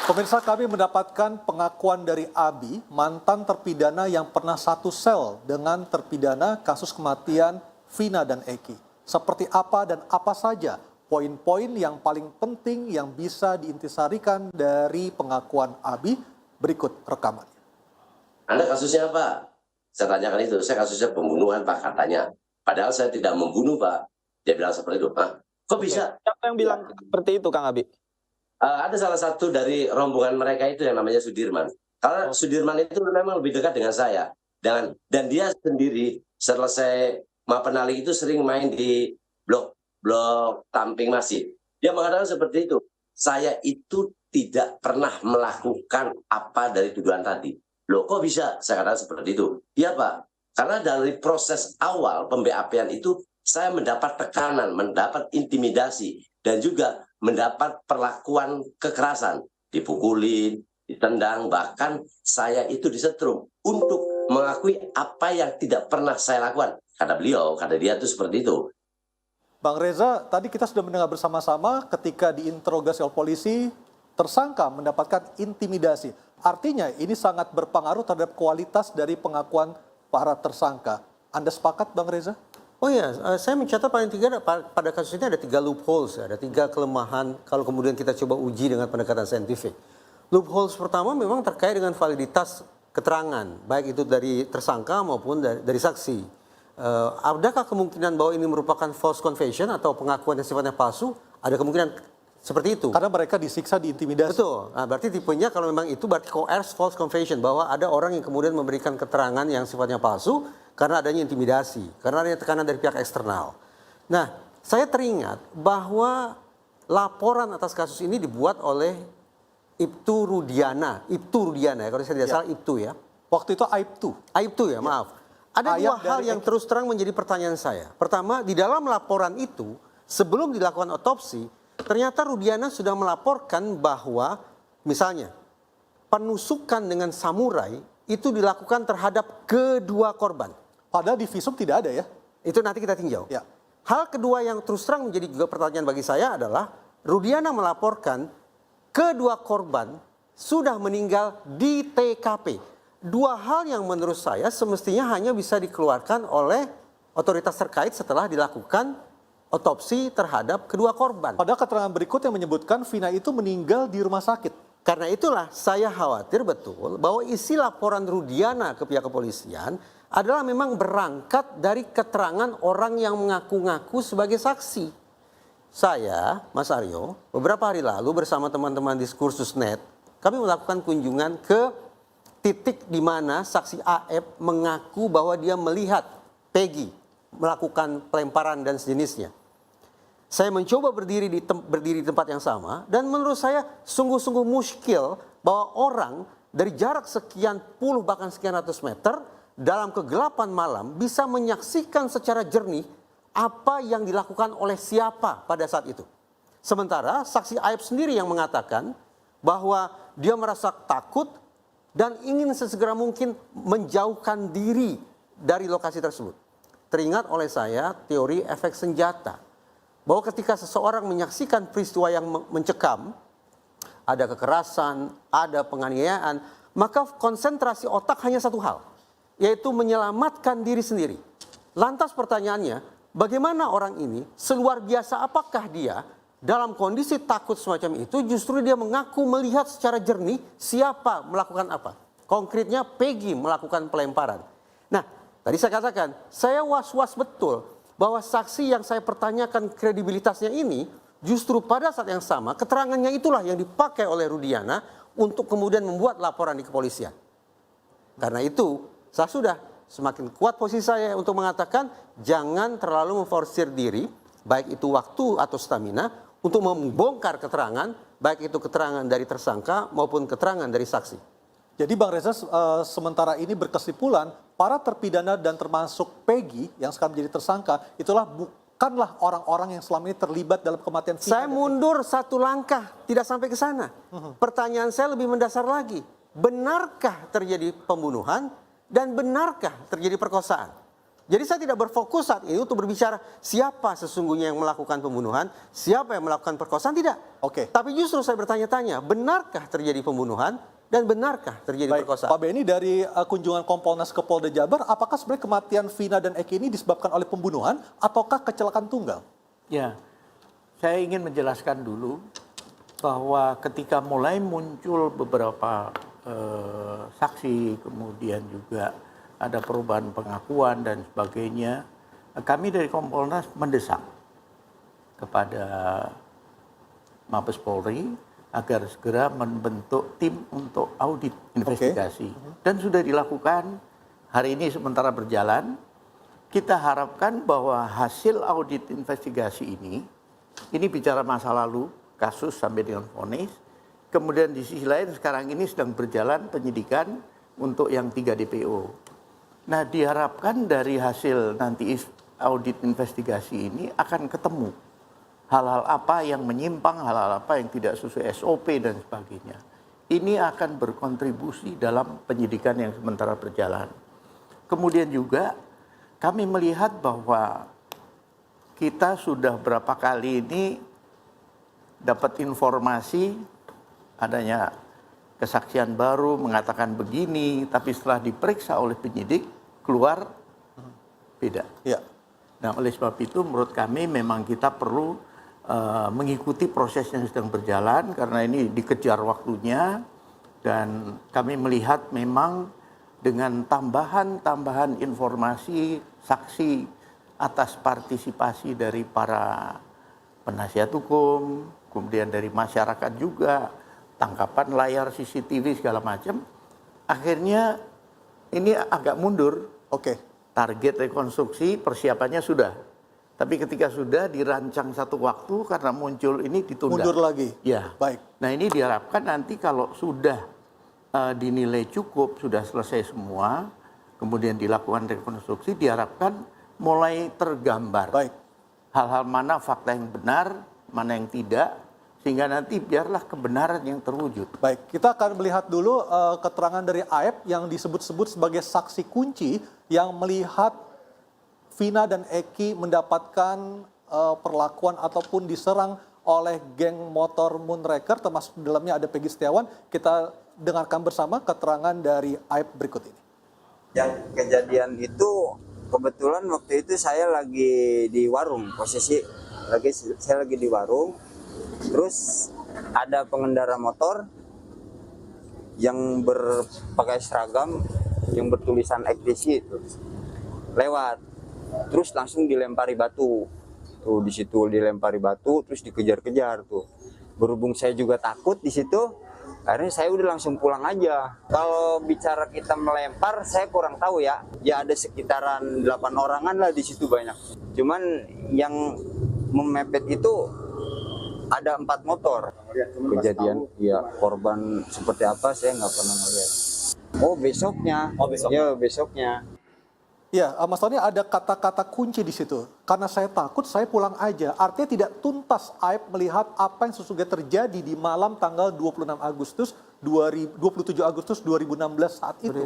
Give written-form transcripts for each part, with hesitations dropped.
Pemirsa, kami mendapatkan pengakuan dari Abi, mantan terpidana yang pernah satu sel dengan terpidana kasus kematian Vina dan Eki. Seperti apa dan apa saja poin-poin yang paling penting yang bisa diintisarikan dari pengakuan Abi? Berikut rekamannya. Anda kasusnya apa? Saya tanyakan itu, saya kasusnya pembunuhan Pak katanya. Padahal saya tidak membunuh Pak. Dia bilang seperti itu. Hah? Kok bisa? Siapa yang bilang seperti itu Kang Abi? Ada salah satu dari rombongan mereka itu yang namanya Sudirman. Karena Sudirman itu memang lebih dekat dengan saya. Dan dia sendiri selesai Mapenali itu sering main di blok Tamping Masih. Dia mengatakan seperti itu. Saya itu tidak pernah melakukan apa dari tuduhan tadi. Loh kok bisa? Saya katakan seperti itu. Iya Pak. Karena dari proses awal pem-BAP-an itu saya mendapat tekanan, mendapat intimidasi. Dan juga mendapat perlakuan kekerasan, dipukulin, ditendang, bahkan saya itu disetrum untuk mengakui apa yang tidak pernah saya lakukan. Kata beliau, kata dia itu seperti itu. Bang Reza, tadi kita sudah mendengar bersama-sama ketika diinterogasi oleh polisi, tersangka mendapatkan intimidasi. Artinya ini sangat berpengaruh terhadap kualitas dari pengakuan para tersangka. Anda sepakat Bang Reza? Oh iya, saya mencatat paling tiga pada kasus ini ada 3 loopholes, ada 3 kelemahan kalau kemudian kita coba uji dengan pendekatan saintifik. Loopholes pertama memang terkait dengan validitas keterangan, baik itu dari tersangka maupun dari saksi. Adakah kemungkinan bahwa ini merupakan false confession atau pengakuan yang sifatnya palsu? Ada kemungkinan seperti itu. Karena mereka disiksa, diintimidasi. Betul, nah, berarti tipenya kalau memang itu berarti coerced false confession, bahwa ada orang yang kemudian memberikan keterangan yang sifatnya palsu, karena adanya intimidasi, karena adanya tekanan dari pihak eksternal. Nah, saya teringat bahwa laporan atas kasus ini dibuat oleh Ibtu Rudiana ya, kalau saya tidak salah Ibtu ya. Waktu itu Aibtu ya, maaf. Ada dua hal yang terus terang menjadi pertanyaan saya. Pertama, di dalam laporan itu, sebelum dilakukan otopsi, ternyata Rudiana sudah melaporkan bahwa misalnya penusukan dengan samurai itu dilakukan terhadap kedua korban. Padahal di visum tidak ada ya? Itu nanti kita tinjau. Ya. Hal kedua yang terus terang menjadi juga pertanyaan bagi saya adalah Rudiana melaporkan kedua korban sudah meninggal di TKP. Dua hal yang menurut saya semestinya hanya bisa dikeluarkan oleh otoritas terkait setelah dilakukan otopsi terhadap kedua korban. Padahal keterangan berikut yang menyebutkan Vina itu meninggal di rumah sakit. Karena itulah saya khawatir betul bahwa isi laporan Rudiana ke pihak kepolisian adalah memang berangkat dari keterangan orang yang mengaku-ngaku sebagai saksi. Saya, Mas Aryo, beberapa hari lalu bersama teman-teman Diskursus.net, kami melakukan kunjungan ke titik di mana saksi AF mengaku bahwa dia melihat Peggy melakukan pelemparan dan sejenisnya. Saya mencoba berdiri di tempat yang sama dan menurut saya sungguh-sungguh muskil bahwa orang dari jarak sekian puluh bahkan sekian ratus meter dalam kegelapan malam bisa menyaksikan secara jernih apa yang dilakukan oleh siapa pada saat itu. Sementara saksi Aib sendiri yang mengatakan bahwa dia merasa takut dan ingin sesegera mungkin menjauhkan diri dari lokasi tersebut. Teringat oleh saya teori efek senjata. Bahwa ketika seseorang menyaksikan peristiwa yang mencekam, ada kekerasan, ada penganiayaan, maka konsentrasi otak hanya satu hal, yaitu menyelamatkan diri sendiri. Lantas pertanyaannya, bagaimana orang ini, seluar biasa apakah dia dalam kondisi takut semacam itu, justru dia mengaku melihat secara jernih siapa melakukan apa. Konkretnya Peggy melakukan pelemparan. Nah, tadi saya katakan, saya was-was betul bahwa saksi yang saya pertanyakan kredibilitasnya ini, justru pada saat yang sama, keterangannya itulah yang dipakai oleh Rudiana untuk kemudian membuat laporan di kepolisian. Karena itu, saya sudah semakin kuat posisi saya untuk mengatakan jangan terlalu memforsir diri, baik itu waktu atau stamina, untuk membongkar keterangan, baik itu keterangan dari tersangka maupun keterangan dari saksi. Jadi Bang Reza sementara ini berkesimpulan para terpidana dan termasuk Peggy yang sekarang menjadi tersangka itulah bukanlah orang-orang yang selama ini terlibat dalam kematian Vina. Saya mundur satu langkah, tidak sampai ke sana. Pertanyaan saya lebih mendasar lagi. Benarkah terjadi pembunuhan dan benarkah terjadi perkosaan? Jadi saya tidak berfokus saat ini untuk berbicara siapa sesungguhnya yang melakukan pembunuhan, siapa yang melakukan perkosaan, tidak. Oke. Tapi justru saya bertanya-tanya, benarkah terjadi pembunuhan dan benarkah terjadi Baik, perkosaan? Pak Benny, dari kunjungan Kompolnas ke Polda Jabar, apakah sebenarnya kematian Vina dan Eki ini disebabkan oleh pembunuhan ataukah kecelakaan tunggal? Ya, saya ingin menjelaskan dulu bahwa ketika mulai muncul beberapa saksi, kemudian juga ada perubahan pengakuan dan sebagainya, kami dari Kompolnas mendesak kepada Mabes Polri agar segera membentuk tim untuk audit investigasi. Dan sudah dilakukan, hari ini sementara berjalan. Kita harapkan bahwa hasil audit investigasi ini bicara masa lalu, kasus sampai dengan vonis. Kemudian di sisi lain sekarang ini sedang berjalan penyidikan untuk yang 3 DPO. Nah, diharapkan dari hasil nanti audit investigasi ini akan ketemu hal-hal apa yang menyimpang, hal-hal apa yang tidak sesuai SOP dan sebagainya. Ini akan berkontribusi dalam penyidikan yang sementara berjalan. Kemudian juga kami melihat bahwa kita sudah berapa kali ini dapat informasi adanya kesaksian baru mengatakan begini, tapi setelah diperiksa oleh penyidik keluar beda. Ya. Nah, oleh sebab itu menurut kami memang kita perlu mengikuti proses yang sedang berjalan karena ini dikejar waktunya, dan kami melihat memang dengan tambahan informasi saksi atas partisipasi dari para penasihat hukum, kemudian dari masyarakat juga, tangkapan layar CCTV segala macam, akhirnya ini agak mundur. Oke. Target rekonstruksi persiapannya sudah, tapi ketika sudah dirancang satu waktu karena muncul ini ditunda. Mundur lagi. Ya. Baik. Nah, ini diharapkan nanti kalau sudah dinilai cukup, sudah selesai semua, kemudian dilakukan rekonstruksi, diharapkan mulai tergambar. Baik. Hal-hal mana fakta yang benar, mana yang tidak, sehingga nanti biarlah kebenaran yang terwujud. Baik, kita akan melihat dulu keterangan dari Aep yang disebut-sebut sebagai saksi kunci yang melihat Vina dan Eki mendapatkan perlakuan ataupun diserang oleh geng motor Moonraker, termasuk di dalamnya ada Peggy Setiawan. Kita dengarkan bersama keterangan dari Aep berikut ini. Yang kejadian itu kebetulan waktu itu saya lagi di warung, saya lagi di warung. Terus ada pengendara motor yang berpakai seragam yang bertulisan XTC itu lewat, terus langsung dilempari batu. Tuh di situ dilempari batu, terus dikejar-kejar tuh. Berhubung saya juga takut di situ, akhirnya saya udah langsung pulang aja. Kalau bicara kita melempar, saya kurang tahu ya. Ya ada sekitaran 8 orangan lah di situ banyak. Cuman yang memepet itu ada 4 motor. Kejadian ya korban seperti apa saya nggak pernah melihat. Oh besoknya. Ya besoknya. Ya, Mas Tony, ada kata-kata kunci di situ. Karena saya takut, saya pulang aja. Artinya tidak tuntas Aep melihat apa yang sesungguhnya terjadi di malam tanggal 27 Agustus 2016 saat itu.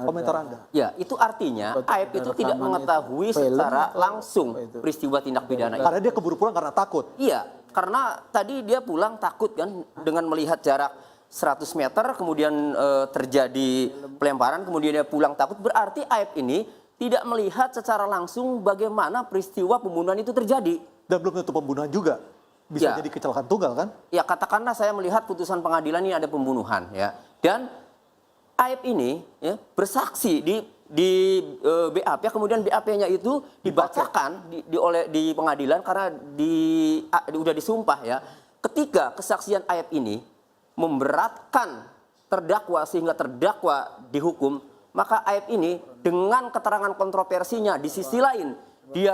Komentar Anda. Ya, itu artinya Aep itu tidak mengetahui secara langsung peristiwa tindak pidana itu. Karena dia keburu pulang karena takut. Iya, karena tadi dia pulang takut kan dengan melihat jarak 100 meter, kemudian terjadi pelemparan, kemudian dia pulang takut. Berarti Aep ini tidak melihat secara langsung bagaimana peristiwa pembunuhan itu terjadi. Dan belum tentu pembunuhan juga. Bisa Ya. jadi kecelakaan tunggal kan? Ya, katakanlah saya melihat putusan pengadilan ini ada pembunuhan ya. Dan Aep ini ya, bersaksi di BAP, kemudian BAP-nya itu dibacakan di pengadilan karena udah disumpah ya. Ketika kesaksian Aep ini memberatkan terdakwa sehingga terdakwa dihukum, maka Aep ini dengan keterangan kontroversinya di sisi lain dia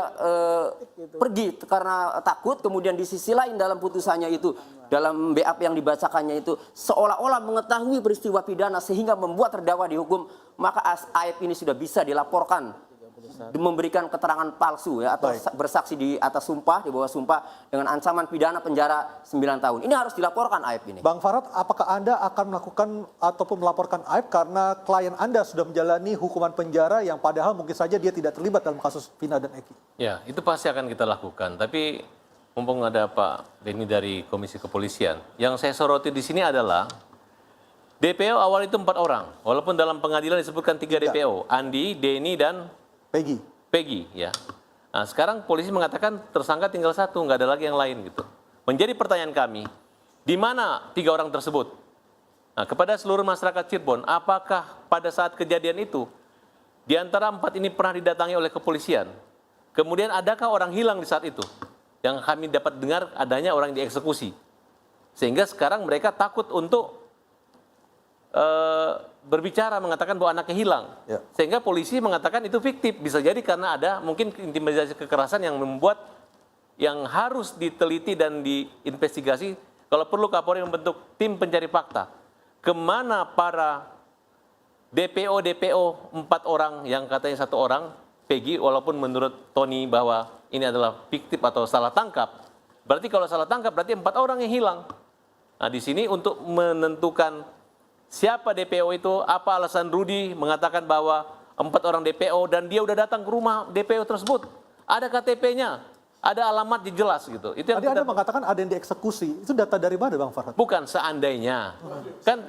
pergi karena takut, kemudian di sisi lain dalam putusannya itu, dalam BAP yang dibacakannya itu seolah-olah mengetahui peristiwa pidana sehingga membuat terdakwa dihukum, maka Aep ini sudah bisa dilaporkan memberikan keterangan palsu ya atau bersaksi di atas sumpah, di bawah sumpah dengan ancaman pidana penjara 9 tahun. Ini harus dilaporkan Aib ini. Bang Farad, apakah Anda akan melakukan ataupun melaporkan Aib karena klien Anda sudah menjalani hukuman penjara yang padahal mungkin saja dia tidak terlibat dalam kasus Vina dan Eki? Ya, itu pasti akan kita lakukan. Tapi mumpung ada Pak Denny dari Komisi Kepolisian, yang saya soroti di sini adalah DPO awal itu 4 orang, walaupun dalam pengadilan disebutkan 3 DPO, Andi, Denny, dan Peggy, ya. Nah, sekarang polisi mengatakan tersangka tinggal 1, nggak ada lagi yang lain gitu. Menjadi pertanyaan kami, di mana 3 orang tersebut? Nah, kepada seluruh masyarakat Cirebon, apakah pada saat kejadian itu, di antara 4 ini pernah didatangi oleh kepolisian? Kemudian adakah orang hilang di saat itu? Yang kami dapat dengar adanya orang dieksekusi. Sehingga sekarang mereka takut untuk berbicara, mengatakan bahwa anaknya hilang. Ya. Sehingga polisi mengatakan itu fiktif. Bisa jadi karena ada mungkin intimidasi kekerasan yang membuat yang harus diteliti dan diinvestigasi. Kalau perlu Kapolri membentuk tim pencari fakta. Kemana para DPO 4 orang yang katanya 1 orang, Peggy, walaupun menurut Tony bahwa ini adalah fiktif atau salah tangkap. Berarti kalau salah tangkap berarti 4 orang yang hilang. Nah, di sini untuk menentukan siapa DPO itu, apa alasan Rudi mengatakan bahwa 4 orang DPO dan dia udah datang ke rumah DPO tersebut. Ada KTP-nya, ada alamat jelas gitu. Itu yang Tadi Anda mengatakan ada yang dieksekusi. Itu data dari mana Bang Farad? bukan seandainya. Kan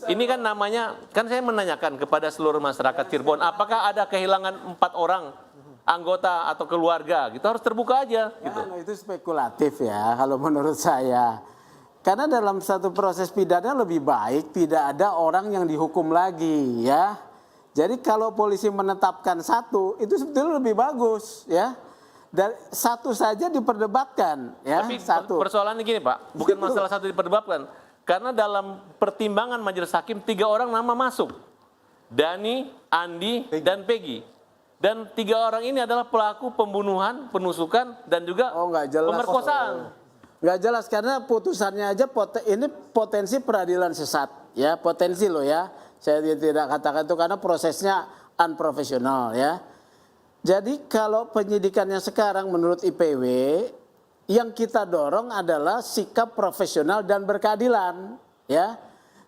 ini kan namanya, kan saya menanyakan kepada seluruh masyarakat Cirebon, apakah ada kehilangan 4 orang anggota atau keluarga? Gitu harus terbuka aja gitu. Ya, itu spekulatif ya kalau menurut saya. Karena dalam satu proses pidana lebih baik tidak ada orang yang dihukum lagi ya. Jadi kalau polisi menetapkan 1 itu sebetulnya lebih bagus ya. Dan 1 saja diperdebatkan ya. Tapi 1. persoalannya gini Pak, bukan masalah 1 diperdebatkan. Karena dalam pertimbangan majelis hakim 3 orang nama masuk. Dani, Andi, dan Peggy. Dan 3 orang ini adalah pelaku pembunuhan, penusukan, dan juga nggak jelas. pemerkosaan. Nggak jelas karena putusannya aja ini potensi peradilan sesat ya, potensi loh ya. Saya tidak katakan itu karena prosesnya unprofesional ya. Jadi kalau penyidikannya sekarang menurut IPW yang kita dorong adalah sikap profesional dan berkeadilan ya.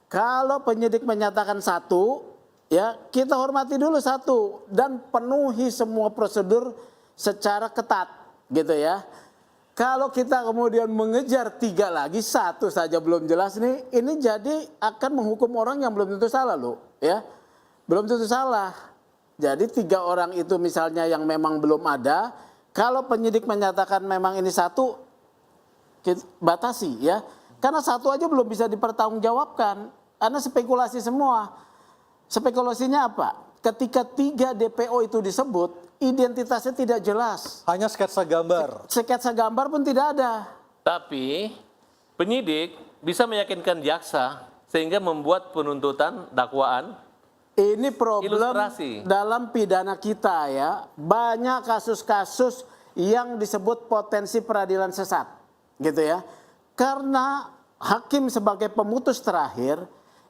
Kalau penyidik menyatakan 1 ya, kita hormati dulu 1 dan penuhi semua prosedur secara ketat gitu ya. Kalau kita kemudian mengejar 3 lagi, 1 saja belum jelas nih, ini jadi akan menghukum orang yang belum tentu salah loh, ya. Belum tentu salah. Jadi 3 orang itu misalnya yang memang belum ada, kalau penyidik menyatakan memang ini 1, batasi ya. Karena 1 aja belum bisa dipertanggungjawabkan, karena spekulasi semua. Spekulasinya apa? Ketika 3 DPO itu disebut, identitasnya tidak jelas. Hanya sketsa gambar. Sketsa gambar pun tidak ada. Tapi penyidik bisa meyakinkan jaksa sehingga membuat penuntutan dakwaan. Ini problem Ilustrasi. dalam pidana kita ya. Banyak kasus-kasus yang disebut potensi peradilan sesat. Gitu ya. Karena hakim sebagai pemutus terakhir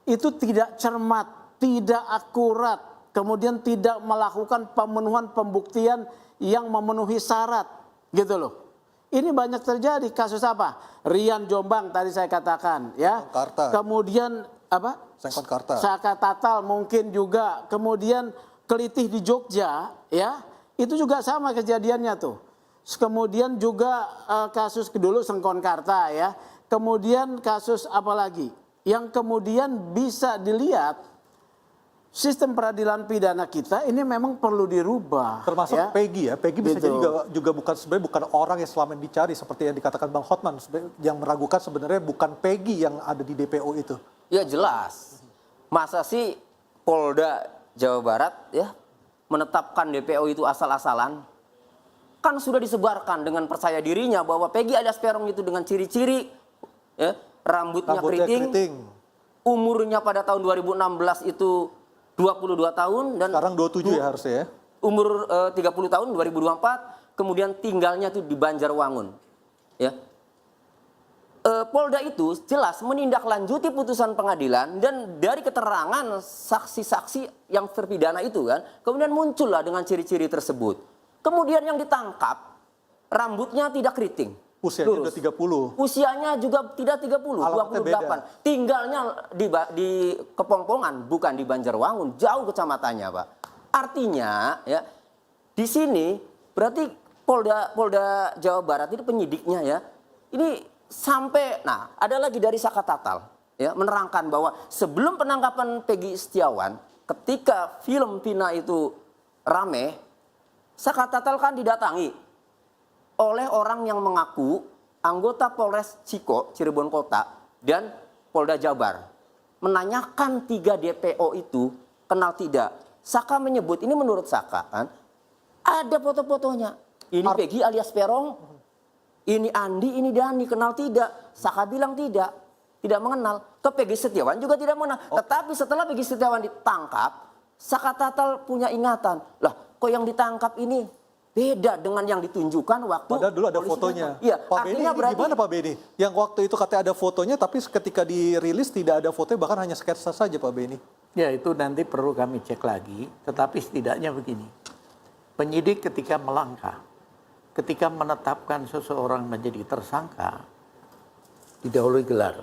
itu tidak cermat, tidak akurat. Kemudian tidak melakukan pemenuhan pembuktian yang memenuhi syarat, gitu loh. Ini banyak terjadi. Kasus apa? Rian Jombang tadi saya katakan, ya. Karta. Kemudian apa? Sengkon Karta. Saka Tatal mungkin juga. Kemudian Kelitih di Jogja, ya. Itu juga sama kejadiannya tuh. Kemudian juga kasus dulu Sengkon Karta, ya. Kemudian kasus apa lagi? Yang kemudian bisa dilihat sistem peradilan pidana kita ini memang perlu dirubah. Termasuk ya. Peggy ya. Peggy bisa Gitu. jadi juga bukan sebenarnya bukan orang yang selama ini dicari seperti yang dikatakan Bang Hotman, yang meragukan sebenarnya bukan Peggy yang ada di DPO itu. Ya jelas. Masa sih Polda Jawa Barat ya menetapkan DPO itu asal-asalan? Kan sudah disebarkan dengan percaya dirinya bahwa Peggy alias Peron itu dengan ciri-ciri ya, rambutnya keriting, umurnya pada tahun 2016 itu 22 tahun dan Sekarang 27 ya harusnya ya. umur 30 tahun 2024, kemudian tinggalnya tuh di Banjarwangun. Ya. Polda itu jelas menindaklanjuti putusan pengadilan dan dari keterangan saksi-saksi yang terpidana itu kan, kemudian muncullah dengan ciri-ciri tersebut. Kemudian yang ditangkap rambutnya tidak keriting. Usianya lurus. udah 30. Usianya juga tidak 30, Alamatnya 28. beda. Tinggalnya di Kepongpongan, bukan di Banjarwangun, jauh kecamatannya, Pak. Artinya ya di sini berarti Polda Jawa Barat ini penyidiknya ya. Ini sampai ada lagi dari Saka Tatal ya menerangkan bahwa sebelum penangkapan Peggy Setiawan ketika film Vina itu rame, Saka Tatal kan didatangi oleh orang yang mengaku anggota Polres Ciko, Cirebon Kota, dan Polda Jabar. Menanyakan 3 DPO itu kenal tidak. Saka menyebut, ini menurut Saka kan, ada foto-fotonya. Ini Peggy alias Perong, ini Andi, ini Dani, kenal tidak. Saka bilang tidak mengenal. Ke Peggy Setiawan juga tidak mengenal. Tetapi setelah Peggy Setiawan ditangkap, Saka Tatal punya ingatan. Lah, kok yang ditangkap ini beda dengan yang ditunjukkan waktu. Padahal dulu ada polisi fotonya. datang. Iya, Pak Beni, artinya ini berarti gimana Pak Beni? Yang waktu itu katanya ada fotonya, tapi ketika dirilis tidak ada fotonya, bahkan hanya sketsa saja Pak Beni. Ya itu nanti perlu kami cek lagi, tetapi setidaknya begini. Penyidik ketika melangkah, ketika menetapkan seseorang menjadi tersangka, didahului gelar.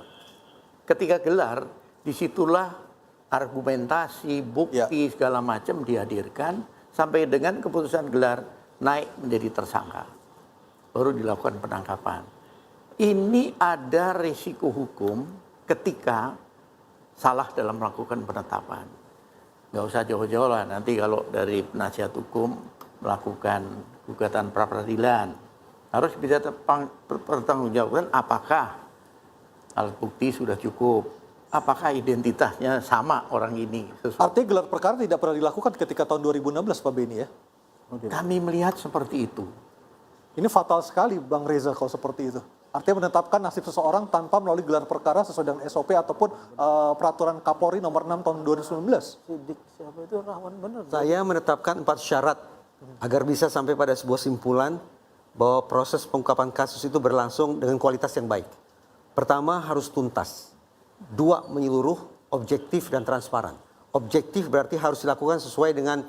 Ketika gelar, disitulah argumentasi, bukti segala macam dihadirkan, sampai dengan keputusan gelar naik menjadi tersangka. Baru dilakukan penangkapan. Ini ada risiko hukum ketika salah dalam melakukan penetapan. Nggak usah jauh-jauh lah, nanti kalau dari penasihat hukum melakukan gugatan pra-peradilan, harus bisa pertanggungjawabkan apakah alat bukti sudah cukup, apakah identitasnya sama orang ini. Artinya gelar perkara tidak pernah dilakukan ketika tahun 2016 Pak Beni ya? Kami melihat seperti itu. Ini fatal sekali Bang Reza kalau seperti itu. Artinya menetapkan nasib seseorang tanpa melalui gelar perkara sesuai dengan SOP ataupun peraturan Kapolri nomor 6 tahun 2019. Sidik siapa itu rawan benar. Saya menetapkan 4 syarat agar bisa sampai pada sebuah simpulan bahwa proses pengungkapan kasus itu berlangsung dengan kualitas yang baik. Pertama, harus tuntas. 2, menyeluruh, objektif dan transparan. Objektif berarti harus dilakukan sesuai dengan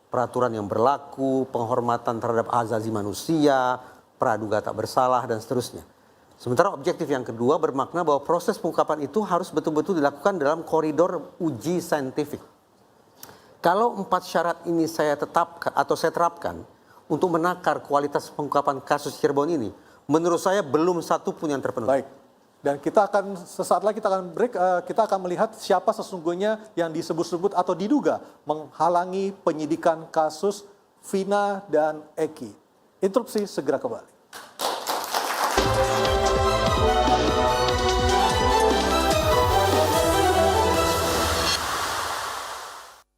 peraturan yang berlaku, penghormatan terhadap hak asasi manusia, praduga tak bersalah, dan seterusnya. Sementara objektif yang kedua bermakna bahwa proses pengungkapan itu harus betul-betul dilakukan dalam koridor uji saintifik. Kalau 4 syarat ini saya tetapkan atau saya terapkan untuk menakar kualitas pengungkapan kasus Cirebon ini, menurut saya belum satu pun yang terpenuhi. Baik. Dan kita akan sesaat lagi kita akan break, kita akan melihat siapa sesungguhnya yang disebut-sebut atau diduga menghalangi penyidikan kasus Vina dan Eki. Interupsi segera kembali.